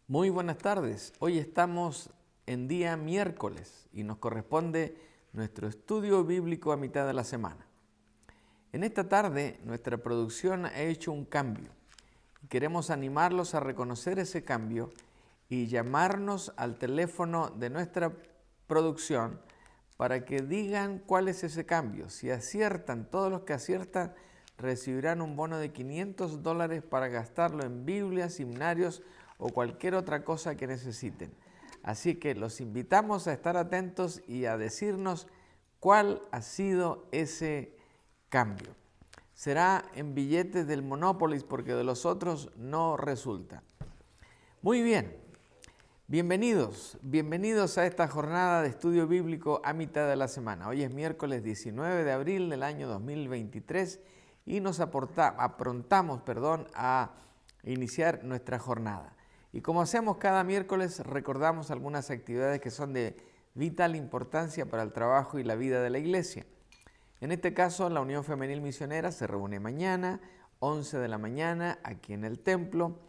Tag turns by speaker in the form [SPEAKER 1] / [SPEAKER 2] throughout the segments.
[SPEAKER 1] Muy buenas tardes. Hoy estamos en día miércoles y nos corresponde nuestro estudio bíblico a mitad de la semana. En esta tarde nuestra producción ha hecho un cambio y queremos animarlos a reconocer ese cambio y llamarnos al teléfono de nuestra producción para que digan cuál es ese cambio. Si aciertan, todos los que aciertan recibirán un bono de $500 para gastarlo en Biblias, himnarios o cualquier otra cosa que necesiten. Así que los invitamos a estar atentos y a decirnos cuál ha sido ese cambio. Será en billetes del Monopoly porque de los otros no resulta. Muy bien, bienvenidos a esta jornada de estudio bíblico a mitad de la semana. Hoy es miércoles 19 de abril del año 2023 y nos aprontamos a iniciar nuestra jornada. Y como hacemos cada miércoles, recordamos algunas actividades que son de vital importancia para el trabajo y la vida de la iglesia. En este caso, la Unión Femenil Misionera se reúne mañana, 11 de la mañana, aquí en el templo,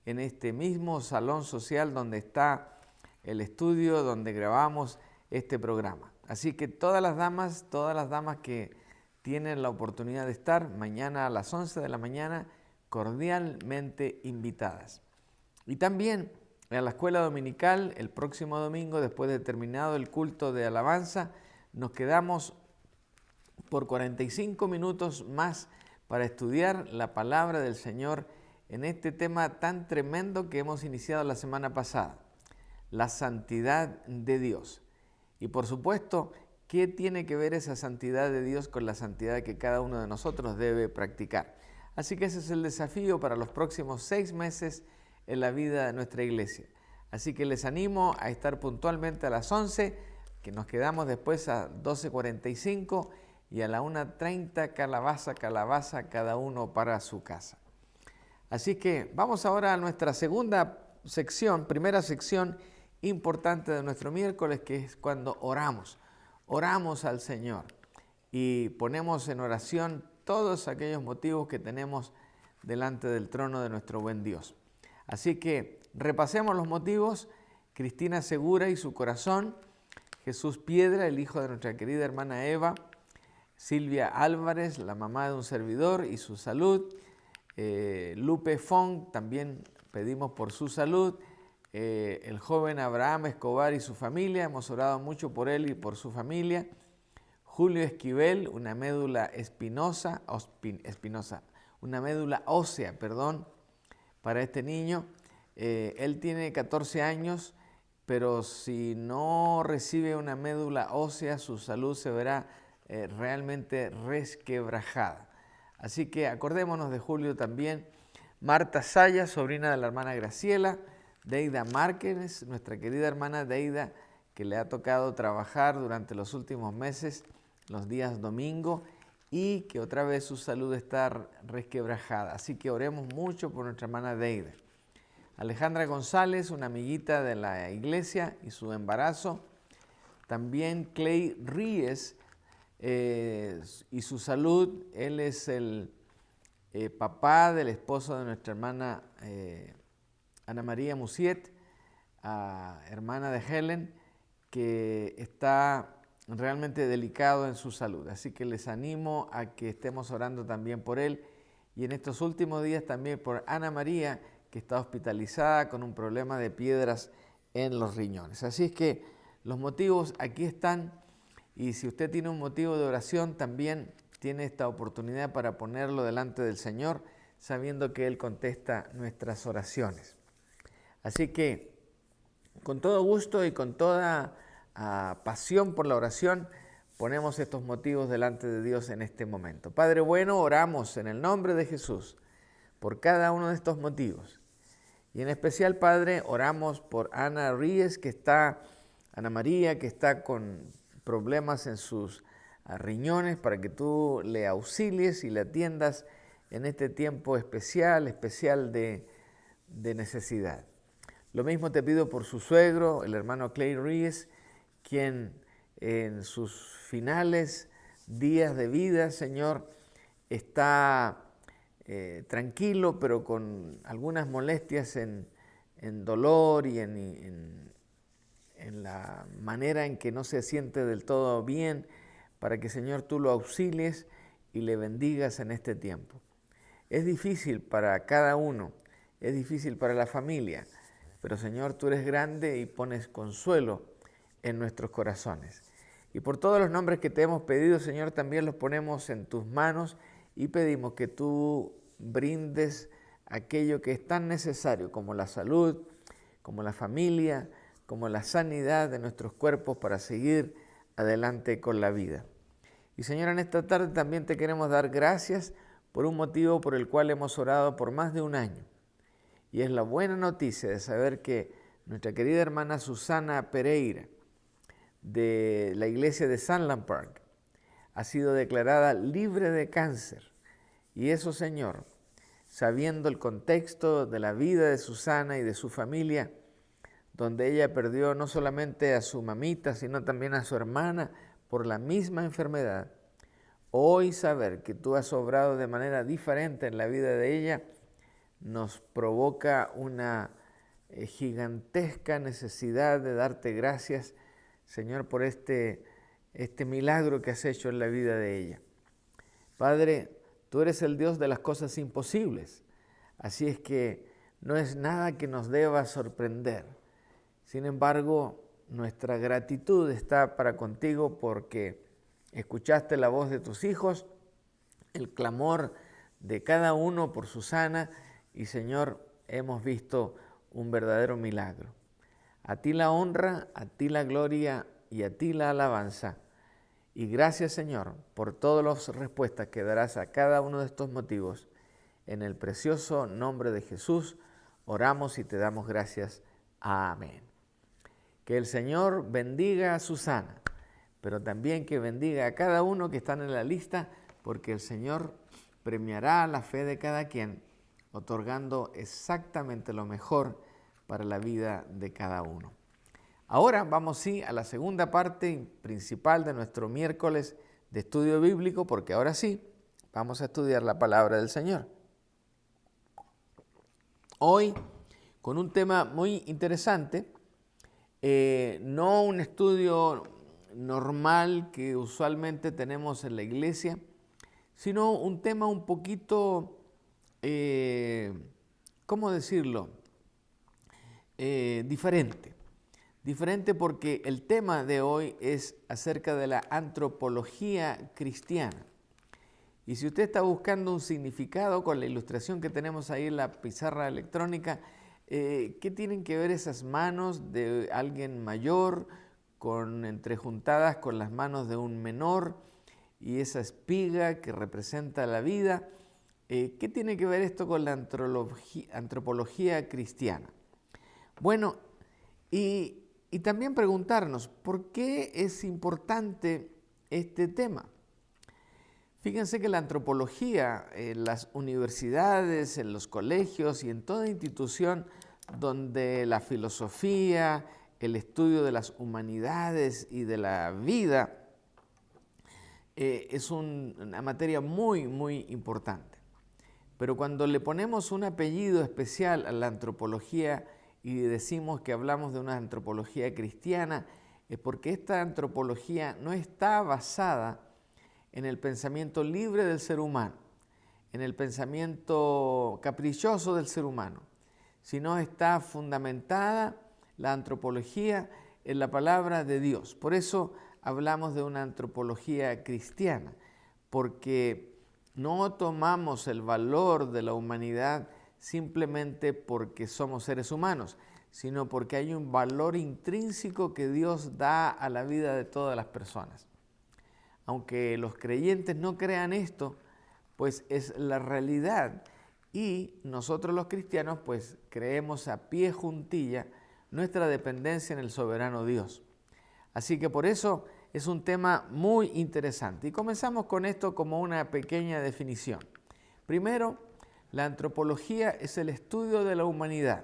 [SPEAKER 1] en este mismo salón social donde está el estudio, donde grabamos este programa. Así que todas las damas que tienen la oportunidad de estar mañana a las 11 de la mañana, cordialmente invitadas. Y también en la escuela dominical, el próximo domingo, después de terminado el culto de alabanza, nos quedamos por 45 minutos más para estudiar la palabra del Señor en este tema tan tremendo que hemos iniciado la semana pasada, la santidad de Dios. Y por supuesto, ¿qué tiene que ver esa santidad de Dios con la santidad que cada uno de nosotros debe practicar? Así que ese es el desafío para los próximos 6 meses en la vida de nuestra iglesia. Así que les animo a estar puntualmente a las 11, que nos quedamos después a 12:45 y a la 1:30 calabaza, cada uno para su casa. Así que vamos ahora a nuestra primera sección importante de nuestro miércoles, que es cuando oramos. Oramos al Señor y ponemos en oración todos aquellos motivos que tenemos delante del trono de nuestro buen Dios. Así que repasemos los motivos. Cristina Segura y su corazón, Jesús Piedra, el hijo de nuestra querida hermana Eva, Silvia Álvarez, la mamá de un servidor y su salud, Lupe Fong, también pedimos por su salud, el joven Abraham Escobar y su familia, hemos orado mucho por él y por su familia, Julio Esquivel, una médula ósea, para este niño. Él tiene 14 años, pero si no recibe una médula ósea, su salud se verá realmente resquebrajada. Así que acordémonos de Julio también. Marta Saya, sobrina de la hermana Graciela, Deida Márquez, nuestra querida hermana Deida, que le ha tocado trabajar durante los últimos meses, los días domingo, y que otra vez su salud está resquebrajada. Así que oremos mucho por nuestra hermana Deida. Alejandra González, una amiguita de la iglesia y su embarazo. También Clay Ríez y su salud. Él es el papá del esposo de nuestra hermana Ana María Musiet, hermana de Helen, que está realmente delicado en su salud. Así que les animo a que estemos orando también por él. Y en estos últimos días también por Ana María, que está hospitalizada con un problema de piedras en los riñones. Así es que los motivos aquí están, y si usted tiene un motivo de oración, también tiene esta oportunidad para ponerlo delante del Señor, sabiendo que Él contesta nuestras oraciones. Así que con todo gusto y con toda pasión por la oración, ponemos estos motivos delante de Dios en este momento. Padre bueno, oramos en el nombre de Jesús por cada uno de estos motivos. Y en especial, Padre, oramos por Ana María, que está con problemas en sus riñones, para que tú le auxilies y le atiendas en este tiempo especial de necesidad. Lo mismo te pido por su suegro, el hermano Clay Ríez, quien en sus finales días de vida, Señor, está tranquilo, pero con algunas molestias en en dolor y en la manera en que no se siente del todo bien, para que, Señor, tú lo auxilies y le bendigas en este tiempo. Es difícil para cada uno, es difícil para la familia, pero, Señor, tú eres grande y pones consuelo en nuestros corazones. Y por todos los nombres que te hemos pedido, Señor, también los ponemos en tus manos y pedimos que tú brindes aquello que es tan necesario, como la salud, como la familia, como la sanidad de nuestros cuerpos para seguir adelante con la vida. Y, Señor, en esta tarde también te queremos dar gracias por un motivo por el cual hemos orado por más de un año. Y es la buena noticia de saber que nuestra querida hermana Susana Pereira, de la iglesia de Sunland Park, ha sido declarada libre de cáncer. Y eso, Señor, sabiendo el contexto de la vida de Susana y de su familia, donde ella perdió no solamente a su mamita, sino también a su hermana por la misma enfermedad, hoy saber que tú has obrado de manera diferente en la vida de ella, nos provoca una gigantesca necesidad de darte gracias, Señor, por este milagro que has hecho en la vida de ella. Padre, tú eres el Dios de las cosas imposibles, así es que no es nada que nos deba sorprender. Sin embargo, nuestra gratitud está para contigo porque escuchaste la voz de tus hijos, el clamor de cada uno por Susana y, Señor, hemos visto un verdadero milagro. A ti la honra, a ti la gloria y a ti la alabanza. Y gracias, Señor, por todas las respuestas que darás a cada uno de estos motivos. En el precioso nombre de Jesús oramos y te damos gracias. Amén. Que el Señor bendiga a Susana, pero también que bendiga a cada uno que están en la lista, porque el Señor premiará la fe de cada quien, otorgando exactamente lo mejor para la vida de cada uno. Ahora vamos a la segunda parte principal de nuestro miércoles de estudio bíblico, porque ahora sí vamos a estudiar la palabra del Señor. Hoy con un tema muy interesante, no un estudio normal que usualmente tenemos en la iglesia, sino un tema un poquito, ¿cómo decirlo? Diferente porque el tema de hoy es acerca de la antropología cristiana. Y si usted está buscando un significado con la ilustración que tenemos ahí en la pizarra electrónica, ¿qué tienen que ver esas manos de alguien mayor entrejuntadas con las manos de un menor y esa espiga que representa la vida? ¿Qué tiene que ver esto con la antropología cristiana? Bueno, y también preguntarnos, ¿por qué es importante este tema? Fíjense que la antropología en las universidades, en los colegios y en toda institución donde la filosofía, el estudio de las humanidades y de la vida es una materia muy, muy importante. Pero cuando le ponemos un apellido especial a la antropología y decimos que hablamos de una antropología cristiana, es porque esta antropología no está basada en el pensamiento libre del ser humano, en el pensamiento caprichoso del ser humano, sino está fundamentada la antropología en la palabra de Dios. Por eso hablamos de una antropología cristiana, porque no tomamos el valor de la humanidad simplemente porque somos seres humanos, sino porque hay un valor intrínseco que Dios da a la vida de todas las personas. Aunque los creyentes no crean esto, pues es la realidad y nosotros los cristianos pues creemos a pie juntilla nuestra dependencia en el soberano Dios. Así que por eso es un tema muy interesante y comenzamos con esto como una pequeña definición. Primero, la antropología es el estudio de la humanidad.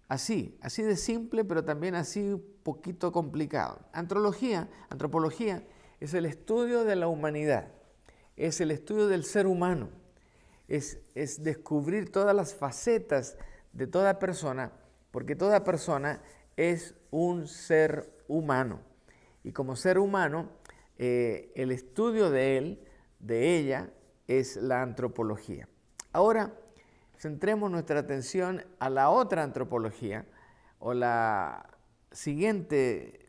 [SPEAKER 1] Así de simple, pero también así un poquito complicado. Antropología es el estudio de la humanidad, es el estudio del ser humano, es descubrir todas las facetas de toda persona, porque toda persona es un ser humano. Y como ser humano, el estudio de él, de ella, es la antropología. Ahora, centremos nuestra atención a la otra antropología, o la siguiente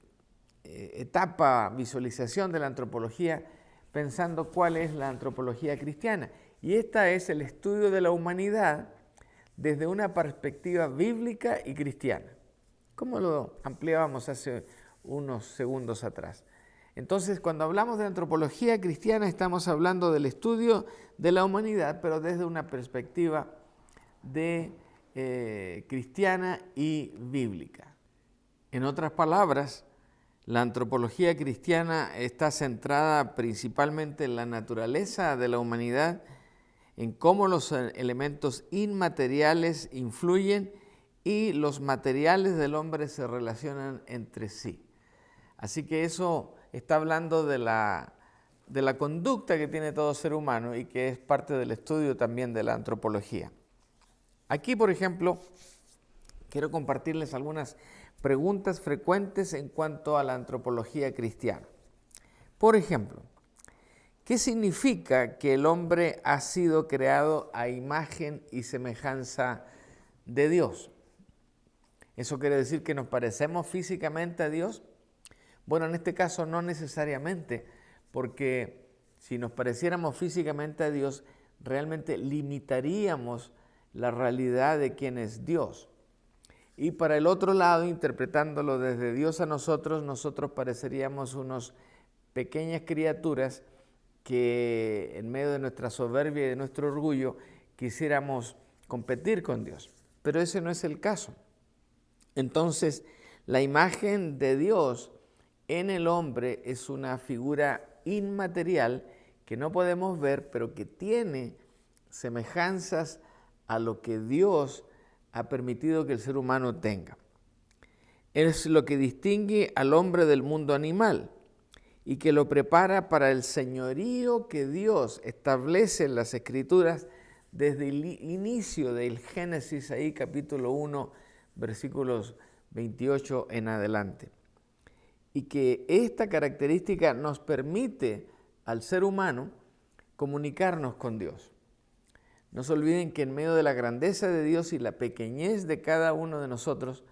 [SPEAKER 1] etapa, visualización de la antropología, pensando cuál es la antropología cristiana. Y esta es el estudio de la humanidad desde una perspectiva bíblica y cristiana, como lo ampliábamos hace unos segundos atrás. Entonces, cuando hablamos de antropología cristiana, estamos hablando del estudio de la humanidad, pero desde una perspectiva cristiana y bíblica. En otras palabras, la antropología cristiana está centrada principalmente en la naturaleza de la humanidad, en cómo los elementos inmateriales influyen y los materiales del hombre se relacionan entre sí. Así que eso está hablando de la conducta que tiene todo ser humano y que es parte del estudio también de la antropología. Aquí, por ejemplo, quiero compartirles algunas preguntas frecuentes en cuanto a la antropología cristiana. Por ejemplo, ¿qué significa que el hombre ha sido creado a imagen y semejanza de Dios? ¿Eso quiere decir que nos parecemos físicamente a Dios? Bueno, en este caso no necesariamente, porque si nos pareciéramos físicamente a Dios, realmente limitaríamos la realidad de quién es Dios. Y para el otro lado, interpretándolo desde Dios a nosotros pareceríamos unas pequeñas criaturas que en medio de nuestra soberbia y de nuestro orgullo quisiéramos competir con Dios. Pero ese no es el caso. Entonces, la imagen de Dios en el hombre es una figura inmaterial que no podemos ver, pero que tiene semejanzas a lo que Dios ha permitido que el ser humano tenga. Es lo que distingue al hombre del mundo animal y que lo prepara para el señorío que Dios establece en las Escrituras desde el inicio del Génesis, ahí capítulo 1, versículos 28 en adelante. Y que esta característica nos permite al ser humano comunicarnos con Dios. No se olviden que en medio de la grandeza de Dios y la pequeñez de cada uno de nosotros,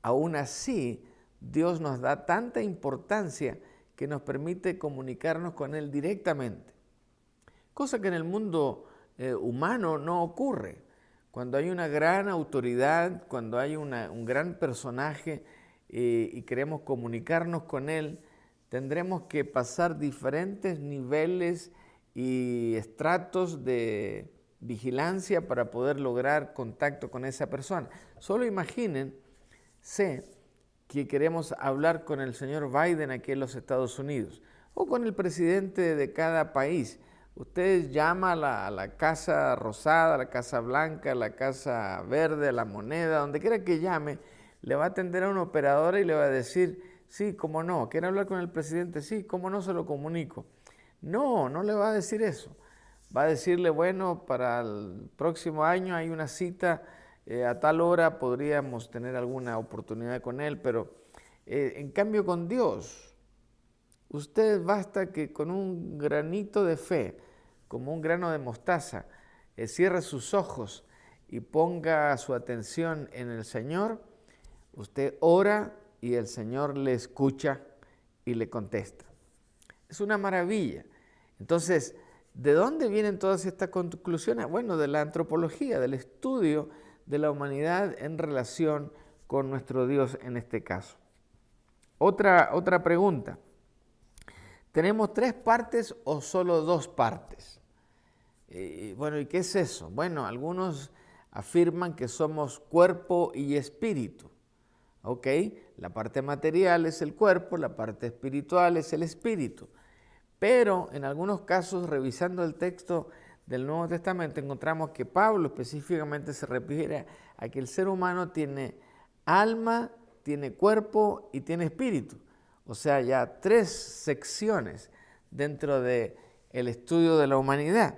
[SPEAKER 1] aún así Dios nos da tanta importancia que nos permite comunicarnos con Él directamente. Cosa que en el mundo humano no ocurre. Cuando hay una gran autoridad, cuando hay un gran personaje y queremos comunicarnos con Él, tendremos que pasar diferentes niveles y estratos de vigilancia para poder lograr contacto con esa persona. Solo imagínense que queremos hablar con el señor Biden aquí en los Estados Unidos o con el presidente de cada país. Ustedes llaman a la Casa Rosada, a la Casa Blanca, a la Casa Verde, a la Moneda, donde quiera que llame, le va a atender a una operadora y le va a decir, sí, cómo no, ¿quiere hablar con el presidente? Sí, cómo no, se lo comunico. No, no le va a decir eso. Va a decirle, bueno, para el próximo año hay una cita, a tal hora podríamos tener alguna oportunidad con él, pero en cambio con Dios, usted basta que con un granito de fe, como un grano de mostaza, cierre sus ojos y ponga su atención en el Señor. Usted ora y el Señor le escucha y le contesta. Es una maravilla. Entonces, ¿de dónde vienen todas estas conclusiones? Bueno, de la antropología, del estudio de la humanidad en relación con nuestro Dios en este caso. Otra pregunta. ¿Tenemos 3 partes o solo 2 partes? Bueno, ¿y qué es eso? Bueno, algunos afirman que somos cuerpo y espíritu. ¿Ok? La parte material es el cuerpo, la parte espiritual es el espíritu. Pero en algunos casos, revisando el texto del Nuevo Testamento, encontramos que Pablo específicamente se refiere a que el ser humano tiene alma, tiene cuerpo y tiene espíritu. O sea, ya 3 secciones dentro del estudio de la humanidad.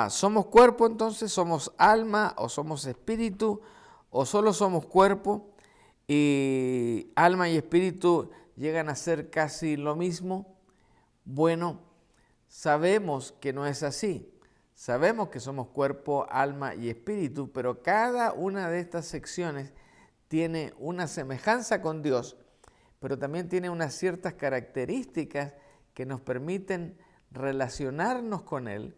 [SPEAKER 1] ¿Somos cuerpo entonces? ¿Somos alma o somos espíritu? ¿O solo somos cuerpo y alma y espíritu llegan a ser casi lo mismo? Bueno, sabemos que no es así. Sabemos que somos cuerpo, alma y espíritu, pero cada una de estas secciones tiene una semejanza con Dios, pero también tiene unas ciertas características que nos permiten relacionarnos con Él,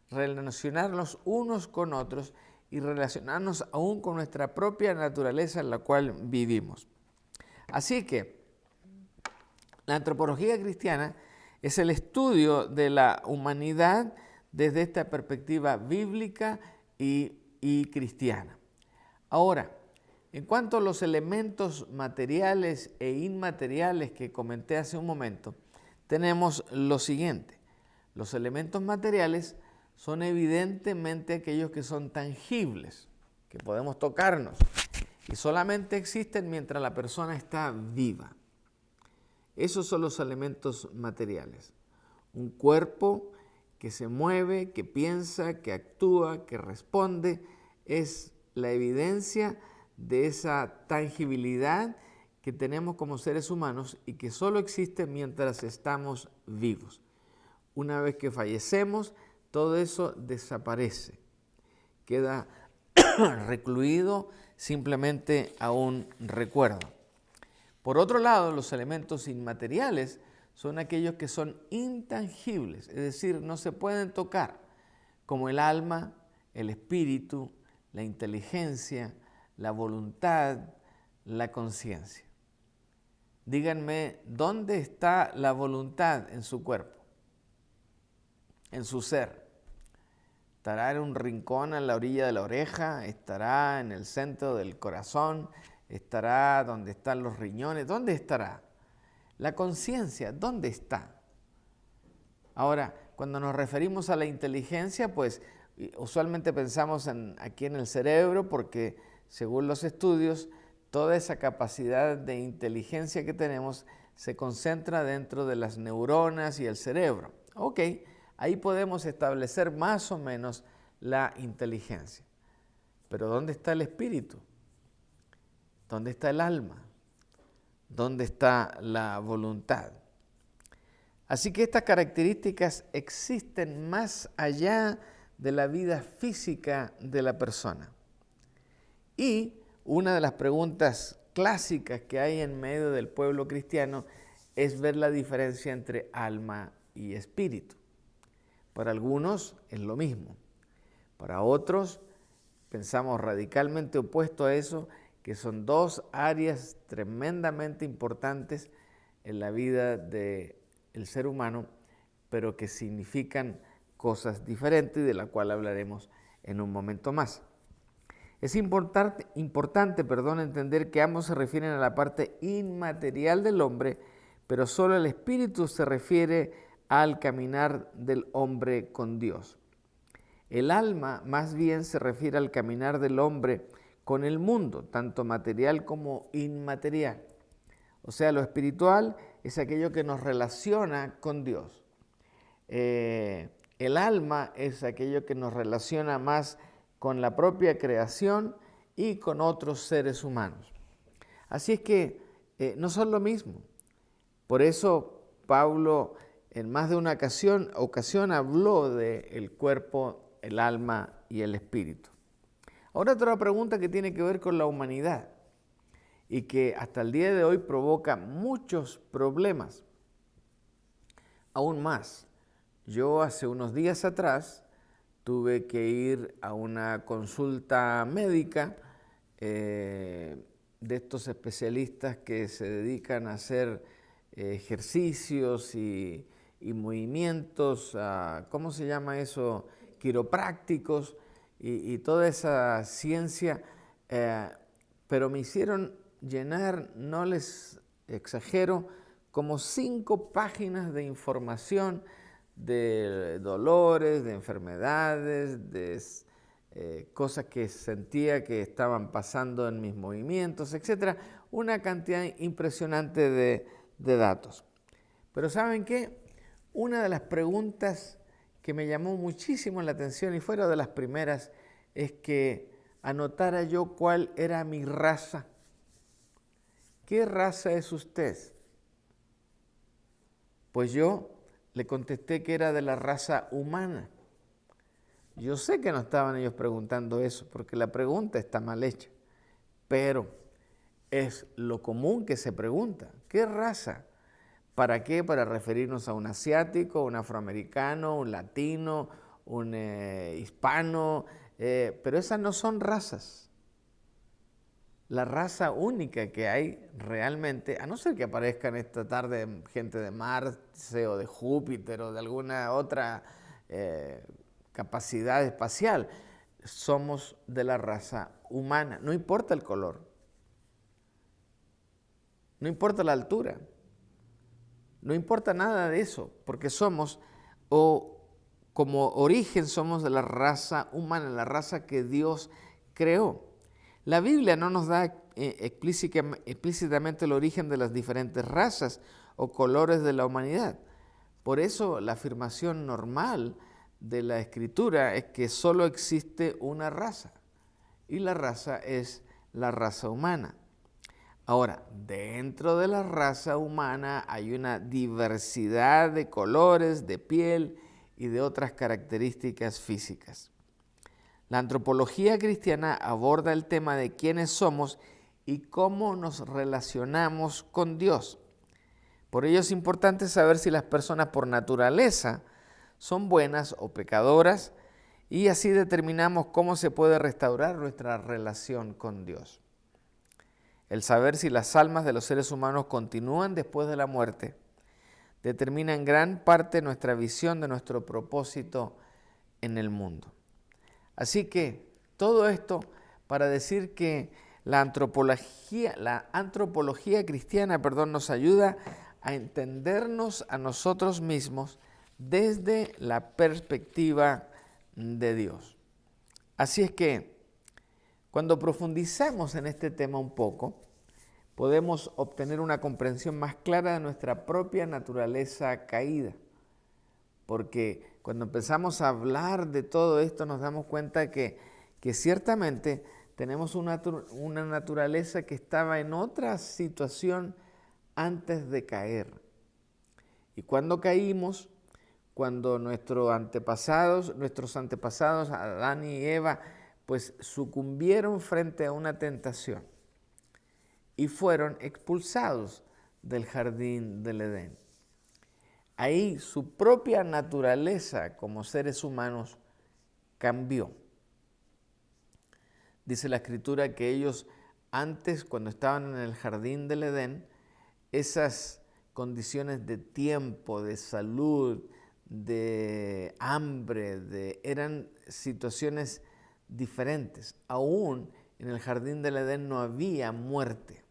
[SPEAKER 1] relacionarnos unos con otros y relacionarnos aún con nuestra propia naturaleza en la cual vivimos. Así que la antropología cristiana es el estudio de la humanidad desde esta perspectiva bíblica y cristiana. Ahora, en cuanto a los elementos materiales e inmateriales que comenté hace un momento, tenemos lo siguiente. Los elementos materiales son evidentemente aquellos que son tangibles, que podemos tocarnos, y solamente existen mientras la persona está viva. Esos son los elementos materiales. Un cuerpo que se mueve, que piensa, que actúa, que responde, es la evidencia de esa tangibilidad que tenemos como seres humanos y que solo existe mientras estamos vivos. Una vez que fallecemos, todo eso desaparece, queda recluido simplemente a un recuerdo. Por otro lado, los elementos inmateriales son aquellos que son intangibles, es decir, no se pueden tocar, como el alma, el espíritu, la inteligencia, la voluntad, la conciencia. Díganme, ¿dónde está la voluntad en su cuerpo, en su ser? ¿Estará en un rincón a la orilla de la oreja? ¿Estará en el centro del corazón? ¿Estará donde están los riñones? ¿Dónde estará? La conciencia, ¿dónde está? Ahora, cuando nos referimos a la inteligencia, pues usualmente pensamos aquí en el cerebro porque, según los estudios, toda esa capacidad de inteligencia que tenemos se concentra dentro de las neuronas y el cerebro. Ok, ahí podemos establecer más o menos la inteligencia. Pero ¿dónde está el espíritu? ¿Dónde está el alma? ¿Dónde está la voluntad? Así que estas características existen más allá de la vida física de la persona. Y una de las preguntas clásicas que hay en medio del pueblo cristiano es ver la diferencia entre alma y espíritu. Para algunos es lo mismo. Para otros pensamos radicalmente opuesto a eso, que son dos áreas tremendamente importantes en la vida del ser humano, pero que significan cosas diferentes y de la cual hablaremos en un momento más. Es importante, entender que ambos se refieren a la parte inmaterial del hombre, pero solo el espíritu se refiere al caminar del hombre con Dios. El alma más bien se refiere al caminar del hombre con el mundo, tanto material como inmaterial. O sea, lo espiritual es aquello que nos relaciona con Dios. El alma es aquello que nos relaciona más con la propia creación y con otros seres humanos. Así es que no son lo mismo. Por eso Pablo en más de una ocasión habló del cuerpo, el alma y el espíritu. Ahora otra pregunta que tiene que ver con la humanidad y que hasta el día de hoy provoca muchos problemas. Aún más, yo hace unos días atrás tuve que ir a una consulta médica de estos especialistas que se dedican a hacer ejercicios y movimientos, ¿cómo se llama eso? Quiroprácticos y toda esa ciencia, pero me hicieron llenar, no les exagero, como 5 páginas de información de dolores, de enfermedades, de cosas que sentía que estaban pasando en mis movimientos, etc. Una cantidad impresionante de datos. Pero ¿saben qué? Una de las preguntas que me llamó muchísimo la atención y fuera de las primeras es que anotara yo cuál era mi raza. ¿Qué raza es usted? Pues yo le contesté que era de la raza humana. Yo sé que no estaban ellos preguntando eso, porque la pregunta está mal hecha, pero es lo común que se pregunta. ¿Qué raza? ¿Para qué? Para referirnos a un asiático, un afroamericano, un latino, un hispano, pero esas no son razas. La raza única que hay realmente, a no ser que aparezcan esta tarde gente de Marte o de Júpiter o de alguna otra capacidad espacial, somos de la raza humana, no importa el color, no importa la altura, no importa nada de eso, porque somos, o como origen somos de la raza humana, la raza que Dios creó. La Biblia no nos da explícitamente el origen de las diferentes razas o colores de la humanidad. Por eso la afirmación normal de la Escritura es que solo existe una raza, y la raza es la raza humana. Ahora, dentro de la raza humana hay una diversidad de colores, de piel y de otras características físicas. La antropología cristiana aborda el tema de quiénes somos y cómo nos relacionamos con Dios. Por ello es importante saber si las personas por naturaleza son buenas o pecadoras, y así determinamos cómo se puede restaurar nuestra relación con Dios. El saber si las almas de los seres humanos continúan después de la muerte determina en gran parte nuestra visión de nuestro propósito en el mundo. Así que todo esto para decir que la antropología cristiana, nos ayuda a entendernos a nosotros mismos desde la perspectiva de Dios. Así es que cuando profundizamos en este tema un poco, podemos obtener una comprensión más clara de nuestra propia naturaleza caída. Porque cuando empezamos a hablar de todo esto nos damos cuenta que ciertamente tenemos una naturaleza que estaba en otra situación antes de caer. Y cuando caímos, cuando nuestros antepasados, Adán y Eva, pues sucumbieron frente a una tentación y fueron expulsados del jardín del Edén. Ahí su propia naturaleza como seres humanos cambió. Dice la Escritura que ellos antes, cuando estaban en el jardín del Edén, esas condiciones de tiempo, de salud, de hambre, eran situaciones diferentes. Aún en el jardín del Edén no había muerte.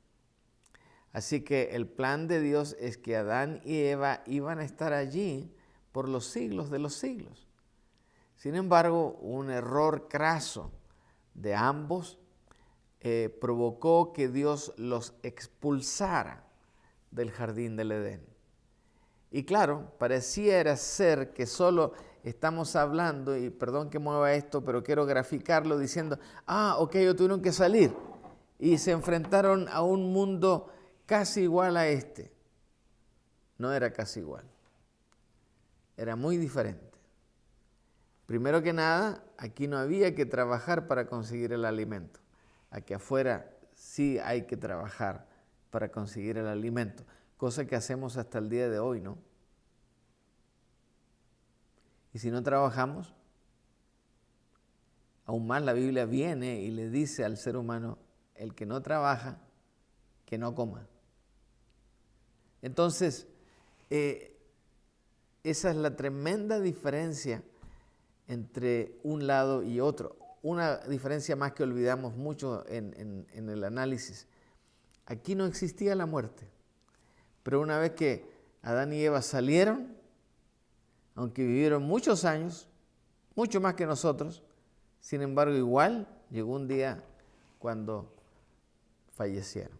[SPEAKER 1] Así que el plan de Dios es que Adán y Eva iban a estar allí por los siglos de los siglos. Sin embargo, un error craso de ambos provocó que Dios los expulsara del jardín del Edén. Y claro, pareciera ser que solo estamos hablando, y perdón que mueva esto, pero quiero graficarlo diciendo, ellos tuvieron que salir y se enfrentaron a un mundo casi igual a este. No era casi igual, era muy diferente. Primero que nada, aquí no había que trabajar para conseguir el alimento. Aquí afuera sí hay que trabajar para conseguir el alimento, cosa que hacemos hasta el día de hoy, ¿no? Y si no trabajamos, aún más la Biblia viene y le dice al ser humano, el que no trabaja, que no coma. Entonces, esa es la tremenda diferencia entre un lado y otro. Una diferencia más que olvidamos mucho en el análisis. Aquí no existía la muerte, pero una vez que Adán y Eva salieron, aunque vivieron muchos años, mucho más que nosotros, sin embargo igual llegó un día cuando fallecieron.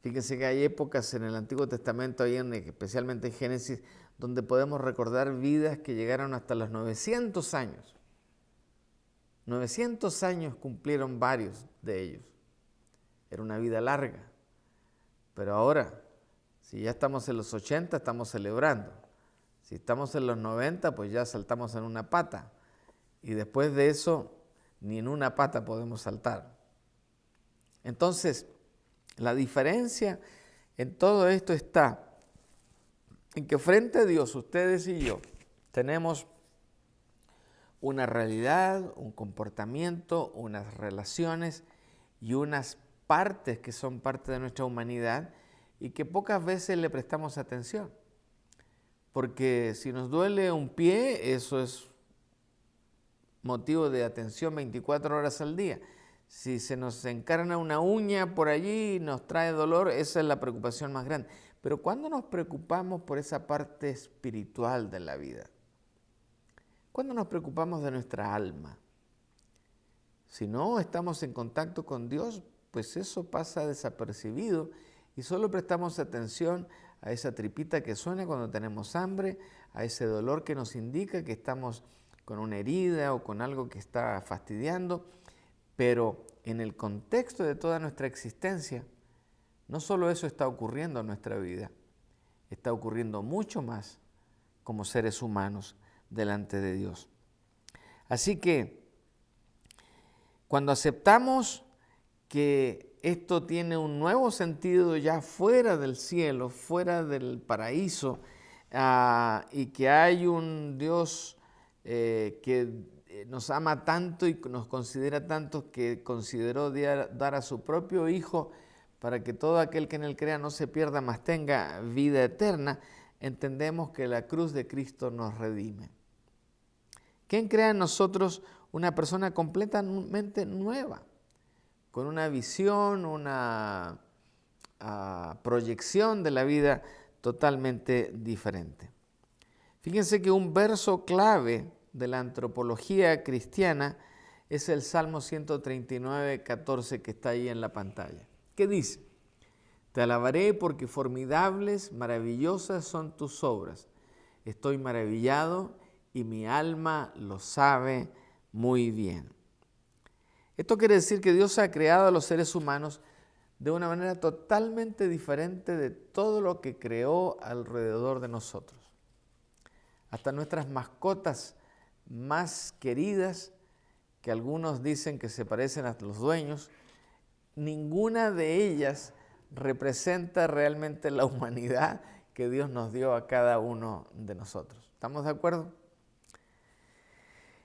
[SPEAKER 1] Fíjense que hay épocas en el Antiguo Testamento, especialmente en Génesis, donde podemos recordar vidas que llegaron hasta los 900 años. 900 años cumplieron varios de ellos. Era una vida larga. Pero ahora, si ya estamos en los 80, estamos celebrando. Si estamos en los 90, pues ya saltamos en una pata. Y después de eso, ni en una pata podemos saltar. Entonces, la diferencia en todo esto está en que frente a Dios, ustedes y yo, tenemos una realidad, un comportamiento, unas relaciones y unas partes que son parte de nuestra humanidad y que pocas veces le prestamos atención. Porque si nos duele un pie, eso es motivo de atención 24 horas al día. Si se nos encarna una uña por allí y nos trae dolor, esa es la preocupación más grande. Pero ¿cuándo nos preocupamos por esa parte espiritual de la vida? ¿Cuándo nos preocupamos de nuestra alma? Si no estamos en contacto con Dios, pues eso pasa desapercibido y solo prestamos atención a esa tripita que suena cuando tenemos hambre, a ese dolor que nos indica que estamos con una herida o con algo que está fastidiando, pero en el contexto de toda nuestra existencia, no solo eso está ocurriendo en nuestra vida, está ocurriendo mucho más como seres humanos delante de Dios. Así que cuando aceptamos que esto tiene un nuevo sentido ya fuera del cielo, fuera del paraíso, y que hay un Dios que nos ama tanto y nos considera tanto que consideró dar a su propio Hijo para que todo aquel que en él crea no se pierda, mas tenga vida eterna, entendemos que la cruz de Cristo nos redime. ¿Quién crea en nosotros una persona completamente nueva? Con una visión, una proyección de la vida totalmente diferente. Fíjense que un verso clave de la antropología cristiana es el Salmo 139, 14 que está ahí en la pantalla. ¿Qué dice? Te alabaré porque formidables, maravillosas son tus obras. Estoy maravillado y mi alma lo sabe muy bien. Esto quiere decir que Dios ha creado a los seres humanos de una manera totalmente diferente de todo lo que creó alrededor de nosotros. Hasta nuestras mascotas más queridas, que algunos dicen que se parecen a los dueños, ninguna de ellas representa realmente la humanidad que Dios nos dio a cada uno de nosotros. ¿Estamos de acuerdo?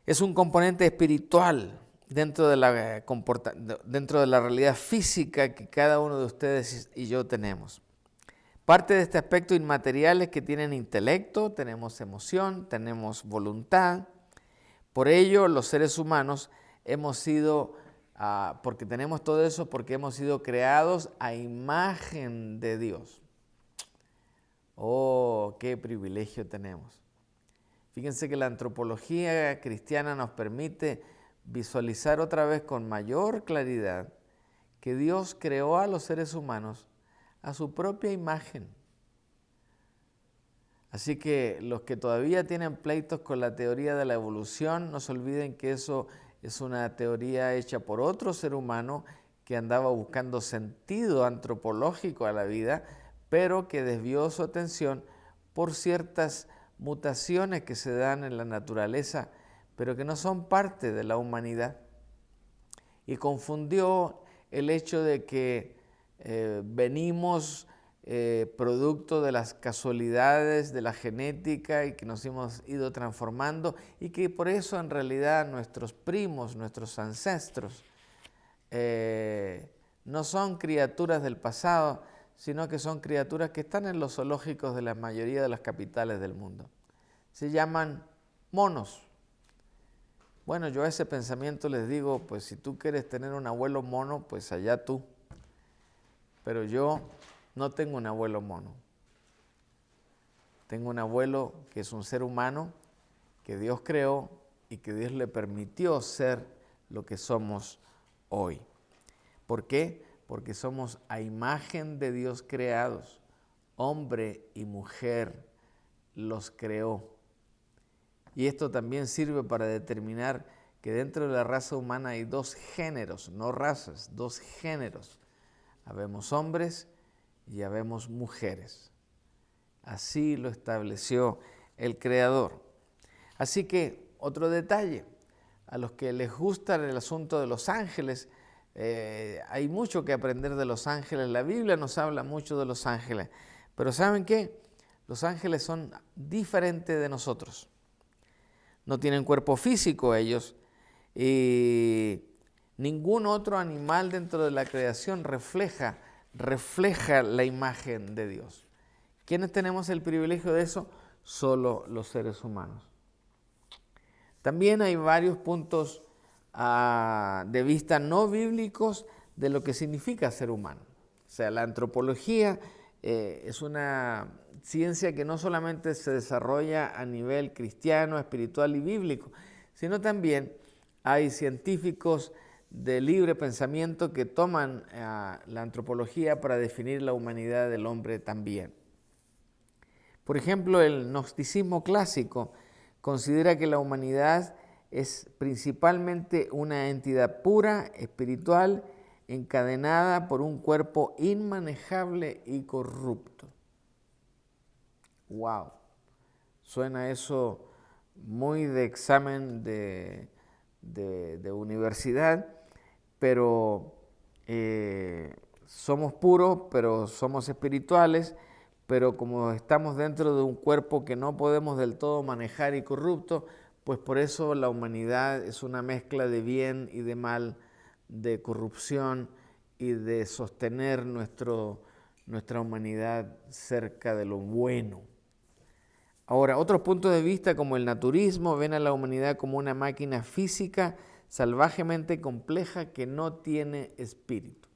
[SPEAKER 1] Es un componente espiritual dentro de la realidad física que cada uno de ustedes y yo tenemos. Parte de este aspecto inmaterial es que tienen intelecto, tenemos emoción, tenemos voluntad. Por ello, los seres humanos hemos sido, porque tenemos todo eso, porque hemos sido creados a imagen de Dios. ¡Oh, qué privilegio tenemos! Fíjense que la antropología cristiana nos permite visualizar otra vez con mayor claridad que Dios creó a los seres humanos a su propia imagen. Así que los que todavía tienen pleitos con la teoría de la evolución, no se olviden que eso es una teoría hecha por otro ser humano que andaba buscando sentido antropológico a la vida, pero que desvió su atención por ciertas mutaciones que se dan en la naturaleza, pero que no son parte de la humanidad. Y confundió el hecho de que venimos producto de las casualidades de la genética y que nos hemos ido transformando y que por eso en realidad nuestros primos, nuestros ancestros, no son criaturas del pasado, sino que son criaturas que están en los zoológicos de la mayoría de las capitales del mundo. Se llaman monos. Bueno, yo a ese pensamiento les digo, pues si tú quieres tener un abuelo mono, pues allá tú. Pero yo no tengo un abuelo mono. Tengo un abuelo que es un ser humano que Dios creó y que Dios le permitió ser lo que somos hoy. ¿Por qué? Porque somos a imagen de Dios creados, hombre y mujer, los creó. Y esto también sirve para determinar que dentro de la raza humana hay dos géneros, no razas, dos géneros. Habemos hombres y habemos mujeres. Así lo estableció el Creador. Así que, otro detalle, a los que les gusta el asunto de los ángeles, hay mucho que aprender de los ángeles. La Biblia nos habla mucho de los ángeles. Pero ¿saben qué? Los ángeles son diferentes de nosotros. No tienen cuerpo físico ellos. Y ningún otro animal dentro de la creación refleja la imagen de Dios. ¿Quiénes tenemos el privilegio de eso? Solo los seres humanos. También hay varios puntos de vista no bíblicos de lo que significa ser humano. O sea, la antropología es una ciencia que no solamente se desarrolla a nivel cristiano, espiritual y bíblico, sino también hay científicos de libre pensamiento que toman la antropología para definir la humanidad del hombre también. Por ejemplo, el gnosticismo clásico considera que la humanidad es principalmente una entidad pura, espiritual, encadenada por un cuerpo inmanejable y corrupto. ¡Wow! Suena eso muy de examen de universidad, pero somos puros, pero somos espirituales, pero como estamos dentro de un cuerpo que no podemos del todo manejar y corrupto, pues por eso la humanidad es una mezcla de bien y de mal, de corrupción y de sostener nuestra humanidad cerca de lo bueno. Ahora, otros puntos de vista como el naturismo ven a la humanidad como una máquina física salvajemente compleja que no tiene espíritu.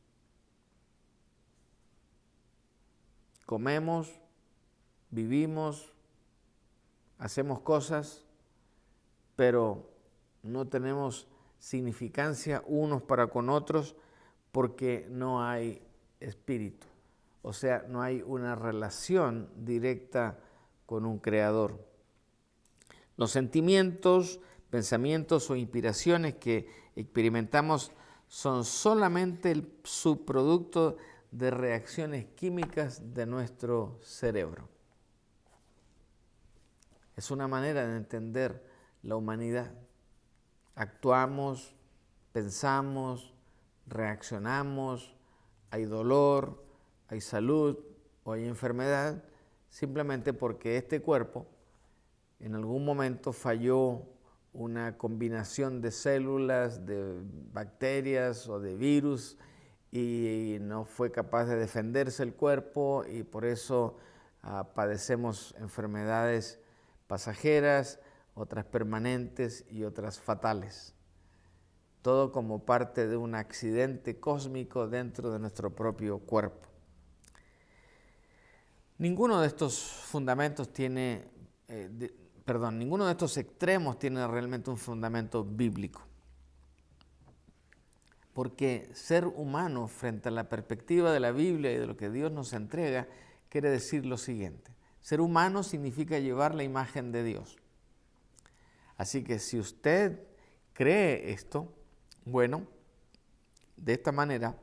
[SPEAKER 1] Comemos, vivimos, hacemos cosas, pero no tenemos significancia unos para con otros porque no hay espíritu. O sea, no hay una relación directa con un creador. Los sentimientos, pensamientos o inspiraciones que experimentamos son solamente el subproducto de reacciones químicas de nuestro cerebro. Es una manera de entender la humanidad. Actuamos, pensamos, reaccionamos, hay dolor, hay salud o hay enfermedad, simplemente porque este cuerpo en algún momento falló una combinación de células, de bacterias o de virus y no fue capaz de defenderse el cuerpo y por eso padecemos enfermedades pasajeras, otras permanentes y otras fatales. Todo como parte de un accidente cósmico dentro de nuestro propio cuerpo. Ninguno de estos fundamentos tiene, ninguno de estos extremos tiene realmente un fundamento bíblico. Porque ser humano frente a la perspectiva de la Biblia y de lo que Dios nos entrega, quiere decir lo siguiente. Ser humano significa llevar la imagen de Dios. Así que si usted cree esto, bueno, de esta manera,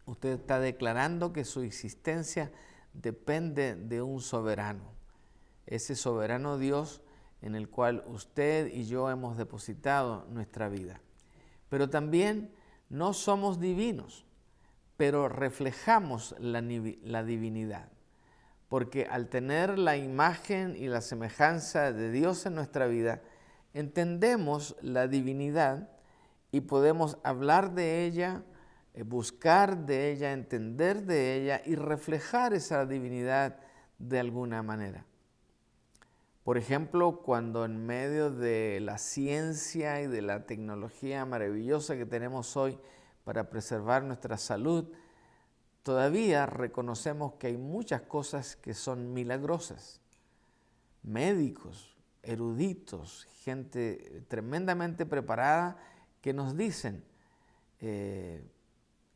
[SPEAKER 1] usted está declarando que su existencia depende de un soberano. Ese soberano Dios en el cual usted y yo hemos depositado nuestra vida. Pero también no somos divinos, pero reflejamos la divinidad. Porque al tener la imagen y la semejanza de Dios en nuestra vida, entendemos la divinidad y podemos hablar de ella, buscar de ella, entender de ella y reflejar esa divinidad de alguna manera. Por ejemplo, cuando en medio de la ciencia y de la tecnología maravillosa que tenemos hoy para preservar nuestra salud, todavía reconocemos que hay muchas cosas que son milagrosas. Médicos, eruditos, gente tremendamente preparada que nos dicen,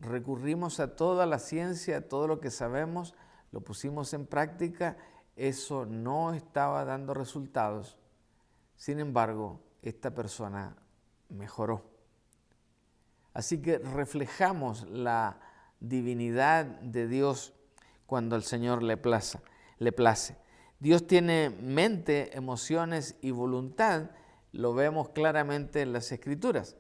[SPEAKER 1] recurrimos a toda la ciencia, a todo lo que sabemos, lo pusimos en práctica, eso no estaba dando resultados. Sin embargo, esta persona mejoró. Así que reflejamos la divinidad de Dios cuando al Señor le place. Dios tiene mente, emociones y voluntad, lo vemos claramente en las Escrituras.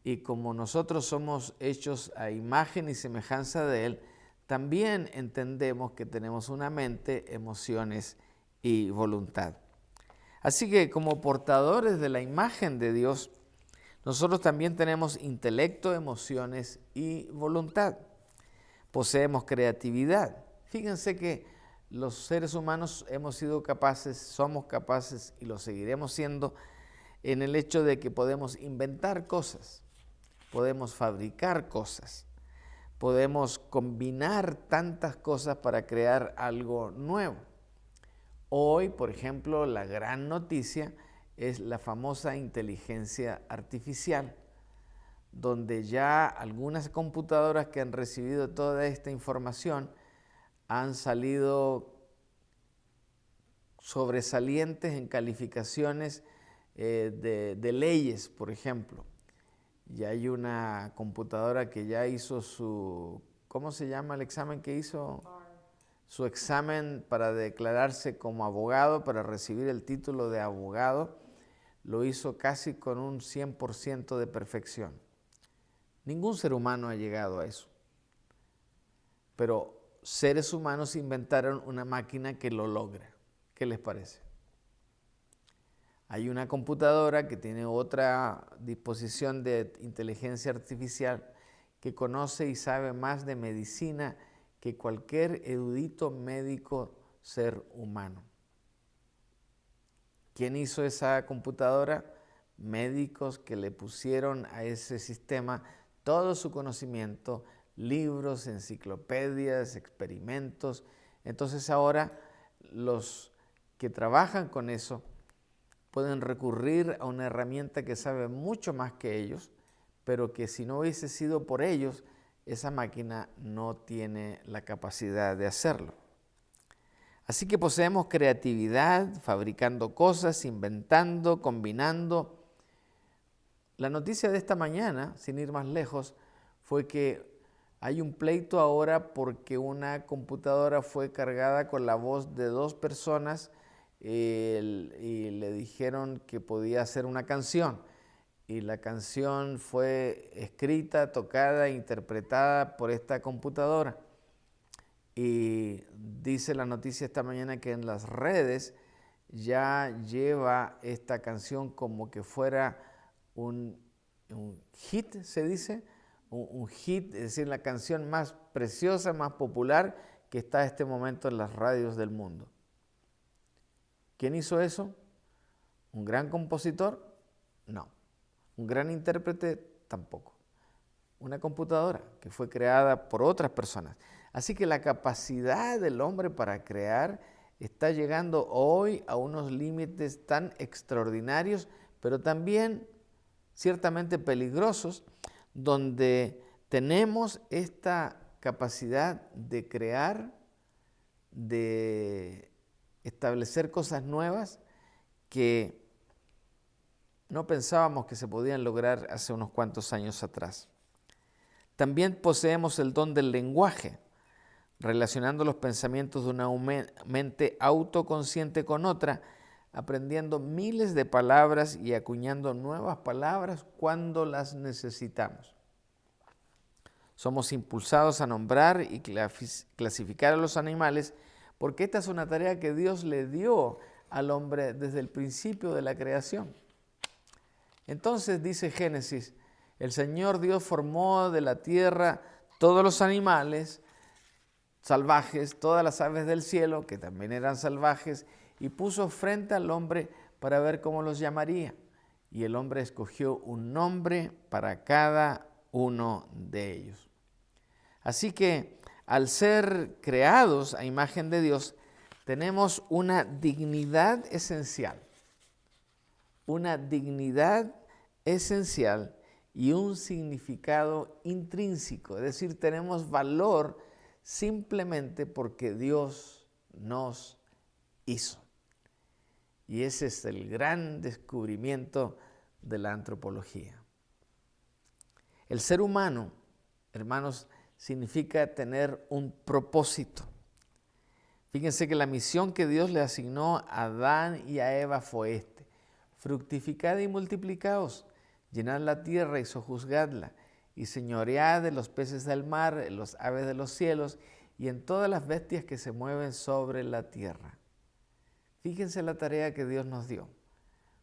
[SPEAKER 1] Y como nosotros somos hechos a imagen y semejanza de Él, también entendemos que tenemos una mente, emociones y voluntad. Así que como portadores de la imagen de Dios, nosotros también tenemos intelecto, emociones y voluntad. Poseemos creatividad. Fíjense que los seres humanos hemos sido capaces, somos capaces y lo seguiremos siendo en el hecho de que podemos inventar cosas, podemos fabricar cosas, podemos combinar tantas cosas para crear algo nuevo. Hoy, por ejemplo, la gran noticia es la famosa inteligencia artificial, donde ya algunas computadoras que han recibido toda esta información han salido sobresalientes en calificaciones de leyes, por ejemplo. Ya hay una computadora que ya hizo su, ¿cómo se llama el examen que hizo? Su examen para declararse como abogado, para recibir el título de abogado, lo hizo casi con un 100% de perfección. Ningún ser humano ha llegado a eso. Pero seres humanos inventaron una máquina que lo logra. ¿Qué les parece? Hay una computadora que tiene otra disposición de inteligencia artificial que conoce y sabe más de medicina que cualquier erudito médico ser humano. ¿Quién hizo esa computadora? Médicos que le pusieron a ese sistema todo su conocimiento, libros, enciclopedias, experimentos. Entonces ahora los que trabajan con eso pueden recurrir a una herramienta que sabe mucho más que ellos, pero que si no hubiese sido por ellos, esa máquina no tiene la capacidad de hacerlo. Así que poseemos creatividad, fabricando cosas, inventando, combinando. La noticia de esta mañana, sin ir más lejos, fue que hay un pleito ahora porque una computadora fue cargada con la voz de dos personas y le dijeron que podía hacer una canción. Y la canción fue escrita, tocada, interpretada por esta computadora. Y dice la noticia esta mañana que en las redes ya lleva esta canción como que fuera un hit, se dice, un hit, es decir, la canción más preciosa, más popular que está en este momento en las radios del mundo. ¿Quién hizo eso? ¿Un gran compositor? No. ¿Un gran intérprete? Tampoco. Una computadora que fue creada por otras personas. Así que la capacidad del hombre para crear está llegando hoy a unos límites tan extraordinarios, pero también ciertamente peligrosos, donde tenemos esta capacidad de crear, de establecer cosas nuevas que no pensábamos que se podían lograr hace unos cuantos años atrás. También poseemos el don del lenguaje, relacionando los pensamientos de una mente autoconsciente con otra, aprendiendo miles de palabras y acuñando nuevas palabras cuando las necesitamos. Somos impulsados a nombrar y clasificar a los animales porque esta es una tarea que Dios le dio al hombre desde el principio de la creación. Entonces dice Génesis, el Señor Dios formó de la tierra todos los animales salvajes, todas las aves del cielo, que también eran salvajes, y puso frente al hombre para ver cómo los llamaría. Y el hombre escogió un nombre para cada uno de ellos. Así que al ser creados a imagen de Dios, tenemos una dignidad esencial. Una dignidad esencial y un significado intrínseco. Es decir, tenemos valor simplemente porque Dios nos hizo. Y ese es el gran descubrimiento de la antropología. El ser humano, hermanos, significa tener un propósito. Fíjense que la misión que Dios le asignó a Adán y a Eva fue este: fructificad y multiplicaos, llenad la tierra y sojuzgadla, y señoread de los peces del mar, en los aves de los cielos y en todas las bestias que se mueven sobre la tierra. Fíjense la tarea que Dios nos dio: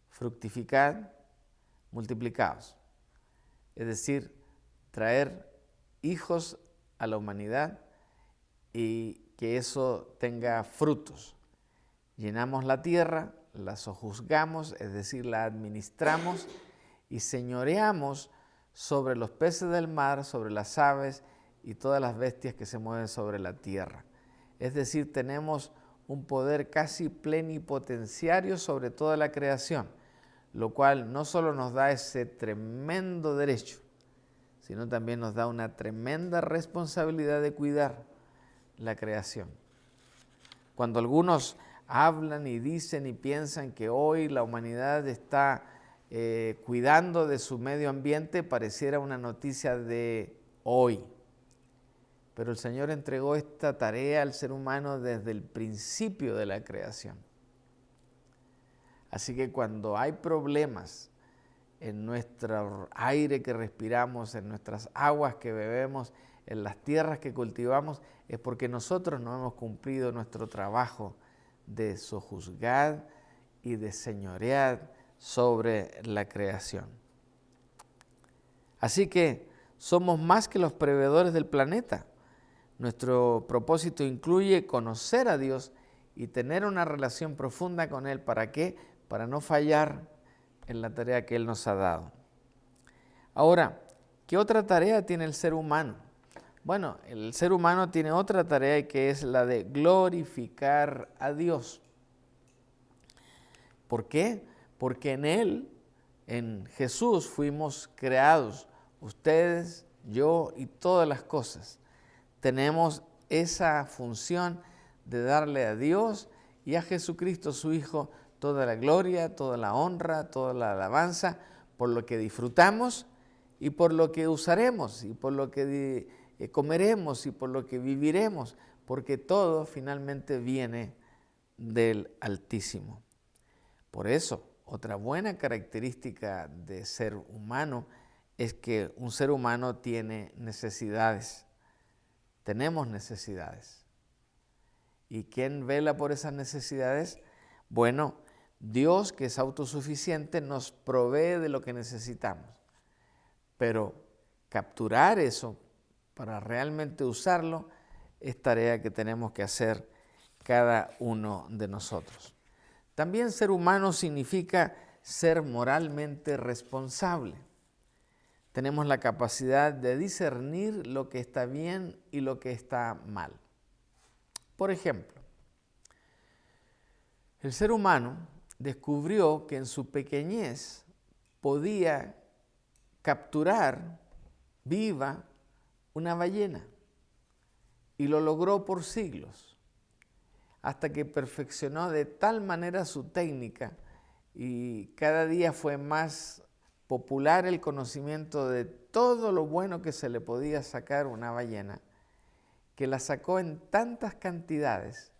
[SPEAKER 1] fructificad, multiplicaos. Es decir, traer hijos a la humanidad y que eso tenga frutos. Llenamos la tierra, la sojuzgamos, es decir, la administramos y señoreamos sobre los peces del mar, sobre las aves y todas las bestias que se mueven sobre la tierra. Es decir, tenemos un poder casi plenipotenciario sobre toda la creación, lo cual no solo nos da ese tremendo derecho, sino también nos da una tremenda responsabilidad de cuidar la creación. Cuando algunos hablan y dicen y piensan que hoy la humanidad está cuidando de su medio ambiente, pareciera una noticia de hoy. Pero el Señor entregó esta tarea al ser humano desde el principio de la creación. Así que cuando hay problemas en nuestro aire que respiramos, en nuestras aguas que bebemos, en las tierras que cultivamos, es porque nosotros no hemos cumplido nuestro trabajo de sojuzgar y de señorear sobre la creación. Así que somos más que los proveedores del planeta. Nuestro propósito incluye conocer a Dios y tener una relación profunda con Él. ¿Para qué? Para no fallar en la tarea que Él nos ha dado. Ahora, ¿qué otra tarea tiene el ser humano? Bueno, el ser humano tiene otra tarea que es la de glorificar a Dios. ¿Por qué? Porque en Él, en Jesús, fuimos creados. Ustedes, yo y todas las cosas. Tenemos esa función de darle a Dios y a Jesucristo, su Hijo, toda la gloria, toda la honra, toda la alabanza, por lo que disfrutamos y por lo que usaremos y por lo que comeremos y por lo que viviremos, porque todo finalmente viene del Altísimo. Por eso, otra buena característica de ser humano es que un ser humano tiene necesidades. Tenemos necesidades. ¿Y quién vela por esas necesidades? Bueno, Dios, que es autosuficiente, nos provee de lo que necesitamos. Pero capturar eso para realmente usarlo es tarea que tenemos que hacer cada uno de nosotros. También ser humano significa ser moralmente responsable. Tenemos la capacidad de discernir lo que está bien y lo que está mal. Por ejemplo, el ser humano descubrió que en su pequeñez podía capturar viva una ballena y lo logró por siglos, hasta que perfeccionó de tal manera su técnica y cada día fue más popular el conocimiento de todo lo bueno que se le podía sacar a una ballena, que la sacó en tantas cantidades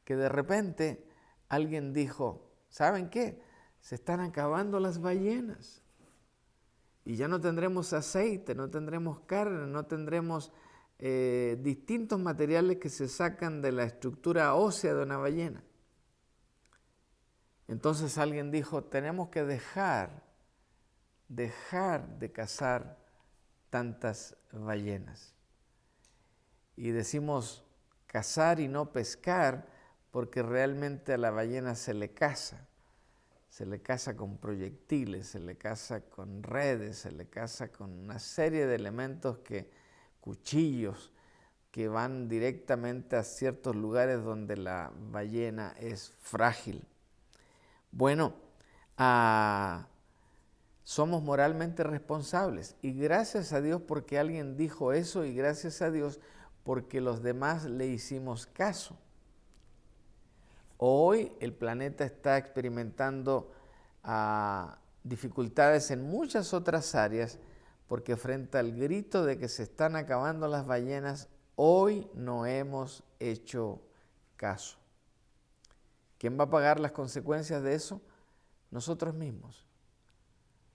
[SPEAKER 1] que de repente alguien dijo, ¿saben qué? Se están acabando las ballenas y ya no tendremos aceite, no tendremos carne, no tendremos distintos materiales que se sacan de la estructura ósea de una ballena. Entonces alguien dijo, tenemos que dejar de cazar tantas ballenas. Y decimos cazar y no pescar porque realmente a la ballena se le caza con proyectiles, se le caza con redes, se le caza con una serie de elementos cuchillos que van directamente a ciertos lugares donde la ballena es frágil. Bueno, somos moralmente responsables y gracias a Dios porque alguien dijo eso y gracias a Dios porque los demás le hicimos caso. Hoy el planeta está experimentando dificultades en muchas otras áreas porque frente al grito de que se están acabando las ballenas, hoy no hemos hecho caso. ¿Quién va a pagar las consecuencias de eso? Nosotros mismos.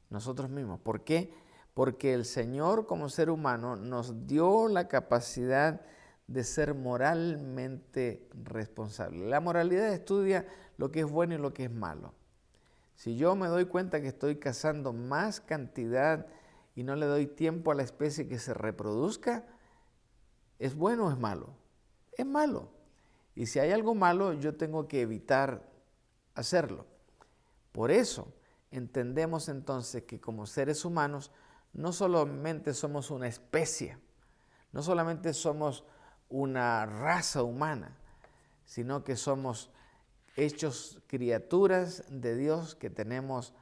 [SPEAKER 1] Nosotros mismos. ¿Por qué? Porque el Señor como ser humano nos dio la capacidad de ser moralmente responsable. La moralidad estudia lo que es bueno y lo que es malo. Si yo me doy cuenta que estoy cazando más cantidad y no le doy tiempo a la especie que se reproduzca, ¿es bueno o es malo? Es malo. Y si hay algo malo, yo tengo que evitar hacerlo. Por eso entendemos entonces que como seres humanos no solamente somos una especie, no solamente somos una raza humana, sino que somos hechos criaturas de Dios que tenemos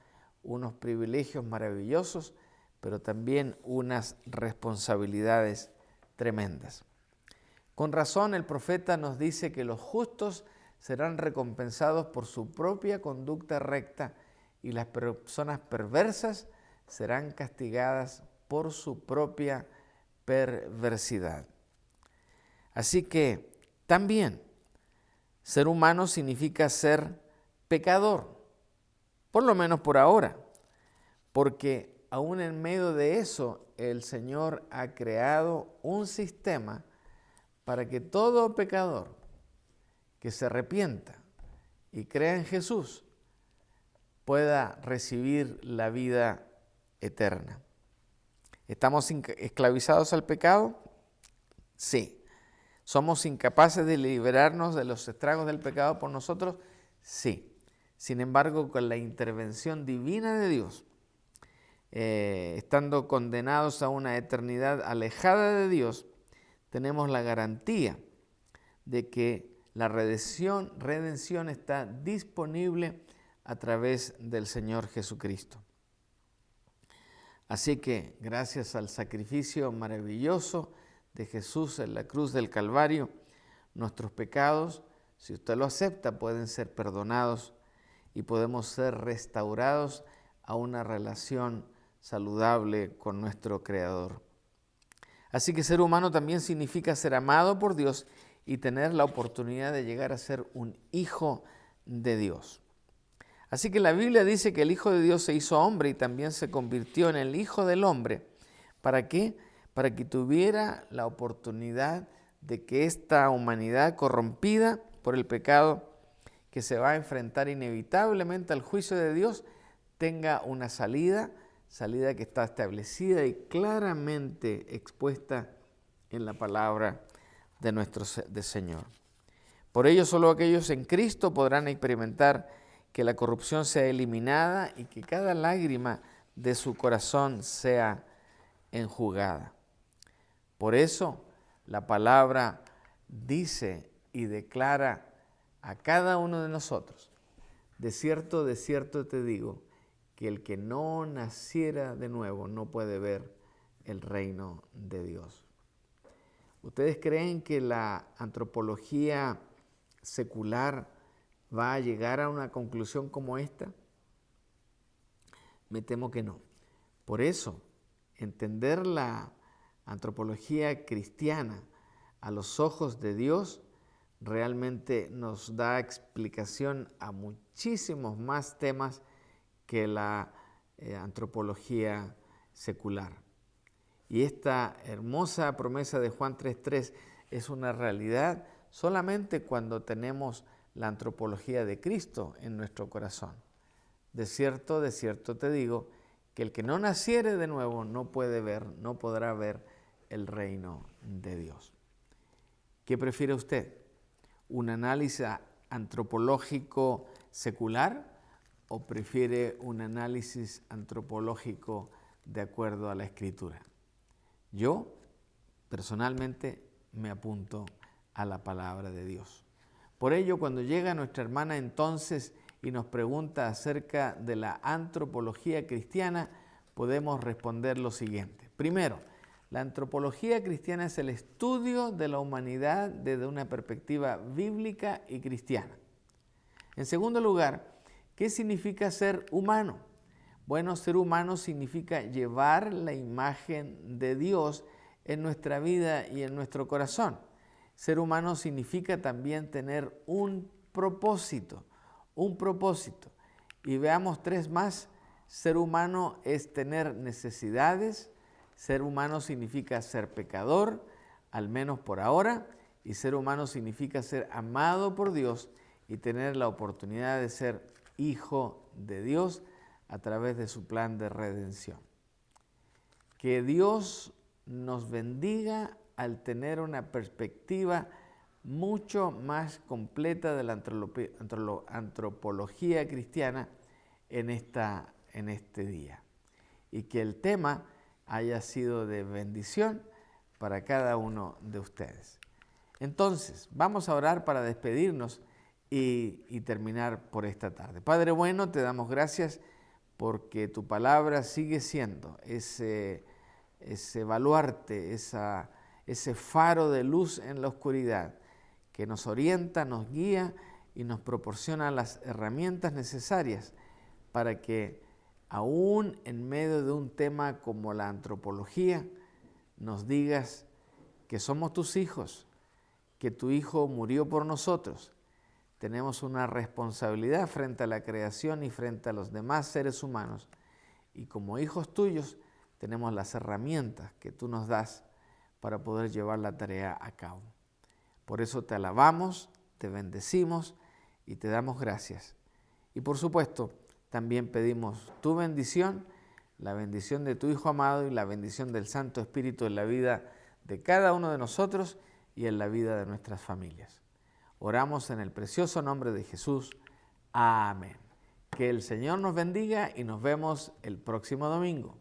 [SPEAKER 1] unos privilegios maravillosos, pero también unas responsabilidades tremendas. Con razón el profeta nos dice que los justos serán recompensados por su propia conducta recta y las personas perversas serán castigadas por su propia perversidad. Así que también ser humano significa ser pecador, por lo menos por ahora, porque aún en medio de eso el Señor ha creado un sistema para que todo pecador que se arrepienta y crea en Jesús pueda recibir la vida eterna. ¿Estamos esclavizados al pecado? Sí. ¿Somos incapaces de liberarnos de los estragos del pecado por nosotros? Sí. Sin embargo, con la intervención divina de Dios, estando condenados a una eternidad alejada de Dios, tenemos la garantía de que la redención está disponible a través del Señor Jesucristo. Así que, gracias al sacrificio maravilloso de Jesús en la cruz del Calvario, nuestros pecados, si usted lo acepta, pueden ser perdonados y podemos ser restaurados a una relación saludable con nuestro Creador. Así que ser humano también significa ser amado por Dios y tener la oportunidad de llegar a ser un hijo de Dios. Así que la Biblia dice que el Hijo de Dios se hizo hombre y también se convirtió en el Hijo del Hombre. ¿Para qué? Para que tuviera la oportunidad de que esta humanidad corrompida por el pecado, que se va a enfrentar inevitablemente al juicio de Dios, tenga una salida que está establecida y claramente expuesta en la palabra de nuestro Señor. Por ello, solo aquellos en Cristo podrán experimentar que la corrupción sea eliminada y que cada lágrima de su corazón sea enjugada. Por eso, la palabra dice y declara a cada uno de nosotros: de cierto te digo, que el que no naciera de nuevo no puede ver el reino de Dios. ¿Ustedes creen que la antropología secular va a llegar a una conclusión como esta? Me temo que no. Por eso, entender la antropología cristiana a los ojos de Dios realmente nos da explicación a muchísimos más temas que la antropología secular. Y esta hermosa promesa de Juan 3:3 es una realidad solamente cuando tenemos la antropología de Cristo en nuestro corazón. De cierto te digo, que el que no naciere de nuevo no podrá ver el reino de Dios. ¿Qué prefiere usted? ¿Un análisis antropológico secular o prefiere un análisis antropológico de acuerdo a la Escritura? Yo, personalmente, me apunto a la palabra de Dios. Por ello, cuando llega nuestra hermana entonces y nos pregunta acerca de la antropología cristiana, podemos responder lo siguiente. Primero, la antropología cristiana es el estudio de la humanidad desde una perspectiva bíblica y cristiana. En segundo lugar, ¿qué significa ser humano? Bueno, ser humano significa llevar la imagen de Dios en nuestra vida y en nuestro corazón. Ser humano significa también tener un propósito. Y veamos tres más. Ser humano es tener necesidades. Ser humano significa ser pecador, al menos por ahora. Y ser humano significa ser amado por Dios y tener la oportunidad de ser hijo de Dios a través de su plan de redención. Que Dios nos bendiga al tener una perspectiva mucho más completa de la antropología cristiana en este día. Y que el tema haya sido de bendición para cada uno de ustedes. Entonces, vamos a orar para despedirnos y terminar por esta tarde. Padre bueno, te damos gracias porque tu palabra sigue siendo ese baluarte, ese faro de luz en la oscuridad que nos orienta, nos guía y nos proporciona las herramientas necesarias para que aún en medio de un tema como la antropología nos digas que somos tus hijos, que tu Hijo murió por nosotros. Tenemos una responsabilidad frente a la creación y frente a los demás seres humanos. Y como hijos tuyos tenemos las herramientas que tú nos das para poder llevar la tarea a cabo. Por eso te alabamos, te bendecimos y te damos gracias. Y por supuesto, también pedimos tu bendición, la bendición de tu Hijo amado y la bendición del Santo Espíritu en la vida de cada uno de nosotros y en la vida de nuestras familias. Oramos en el precioso nombre de Jesús. Amén. Que el Señor nos bendiga y nos vemos el próximo domingo.